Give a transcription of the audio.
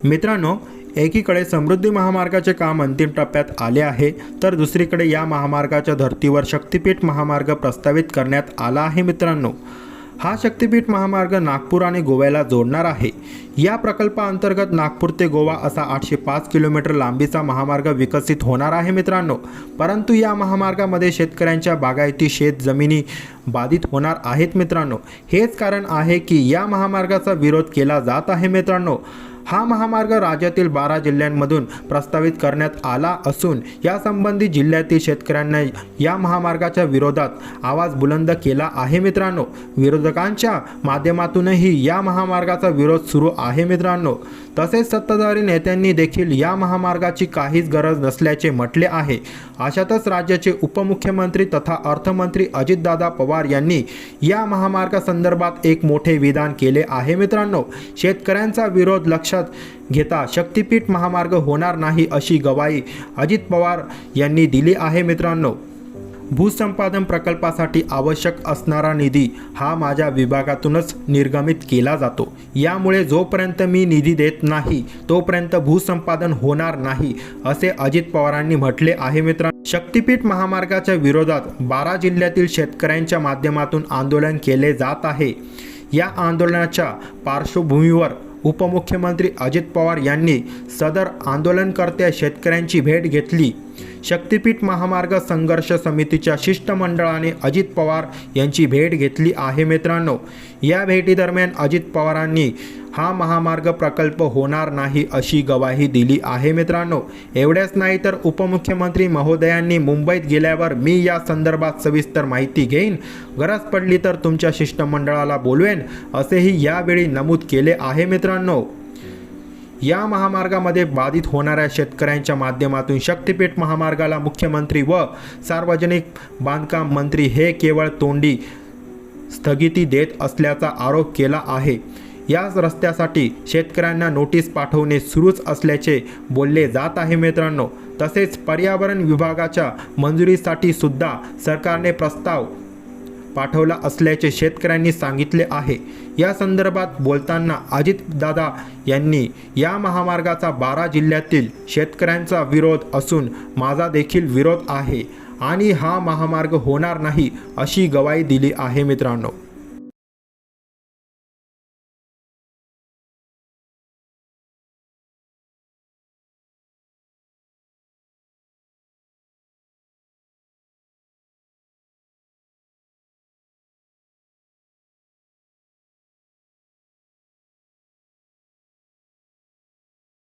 मित्रांनो, एकीकडे समृद्धी महामार्गाचे काम अंतिम टप्प्यात आले आहे, तर दुसरीकडे या महामार्गाच्या धर्तीवर शक्तिपीठ महामार्ग प्रस्तावित करण्यात आला आहे. मित्रांनो, हा शक्तिपीठ महामार्ग नागपूर आणि गोव्याला जोडणार आहे. या प्रकल्पाअंतर्गत नागपूर ते गोवा असा 805 किलोमीटर लांबीचा महामार्ग विकसित होणार आहे. मित्रांनो, परंतु या महामार्गामध्ये शेतकऱ्यांच्या बागायती शेत जमिनी बाधित होणार आहेत. मित्रांनो, हेच कारण आहे की या महामार्गाचा विरोध केला जात आहे. मित्रांनो, हा महामार्ग राज्यातील 12 जिल्ह्यांमधून प्रस्तावित करण्यात आला असून या संबंधित जिल्ह्यातील शेतकऱ्यांना या महामार्गाच्या विरोधात आवाज बुलंद केला आहे. मित्रांनो, विरोधकांच्या माध्यमातूनही या महामार्गाचा विरोध सुरू आहे. मित्रांनो, तसेच सत्ताधारी नेत्यांनी देखील या महामार्गाची काहीच गरज नसल्याचे म्हटले आहे. अशातच राज्याचे उपमुख्यमंत्री तथा अर्थमंत्री अजितदादा पवार यांनी या महामार्गासंदर्भात एक मोठे विधान केले आहे. मित्रांनो, शेतकऱ्यांचा विरोध लक्षात घेता शक्तिपीठ महामार्ग होणार नाही अशी ग्वाही अजित पवार यांनी दिली आहे. मित्रांनो, भूसंपादन प्रकल्पासाठी आवश्यक असणारा निधी हा माझ्या विभागातूनच निर्गमित केला जातो. यामुळे जोपर्यंत मी निधी देत नाही तोपर्यंत भूसंपादन होणार नाही, असे अजित पवारांनी म्हटले आहे. मित्रांनो, शक्तिपीठ महामार्गाच्या विरोधात 12 जिल्ह्यातील शेतकऱ्यांच्या माध्यमातून आंदोलन केले जात आहे. या आंदोलनाच्या पार्श्वभूमीवर उपमुख्यमंत्री अजित पवार यांनी सदर आंदोलनकर्त्या शेतकऱ्यांची भेट घेतली. शक्तिपीठ महामार्ग संघर्ष समितीच्या शिष्टमंडळाने अजित पवार यांची भेट घेतली आहे. मित्रांनो, या भेटीदरम्यान अजित पवारांनी हा महामार्ग प्रकल्प होणार नाही अशी ग्वाही दिली आहे. मित्रांनो, एवढेच नाही तर उपमुख्यमंत्री महोदयांनी मुंबईत गेल्यावर मी या संदर्भात सविस्तर माहिती घेईन, गरज पडली तर तुमच्या शिष्टमंडळाला बोलवेन, असेही यावेळी नमूद केले आहे. मित्रांनो, या महामार्गामध्ये बाधित होणाऱ्या शेतकऱ्यांच्या माध्यमातून शक्तिपीठ महामार्गाला मुख्यमंत्री व सार्वजनिक बांधकाम मंत्री हे केवळ तोंडी स्थगिती देत असल्याचा आरोप केला आहे. या रस्त्यासाठी शेतकऱ्यांना नोटीस पाठवणे सुरूच असल्याचे बोलले जात आहे. मित्रांनो, तसेच पर्यावरण विभागाच्या मंजुरीसाठी सुद्धा सरकारने प्रस्ताव पाठवला असल्याचे शेतकऱ्यांनी सांगितले आहे. या संदर्भात बोलताना अजितदादा यांनी या महामार्गाचा 12 जिल्ह्यातील शेतकऱ्यांचा विरोध असून माझा देखील विरोध आहे आणि हा महामार्ग होणार नाही अशी ग्वाही दिली आहे. मित्रांनो.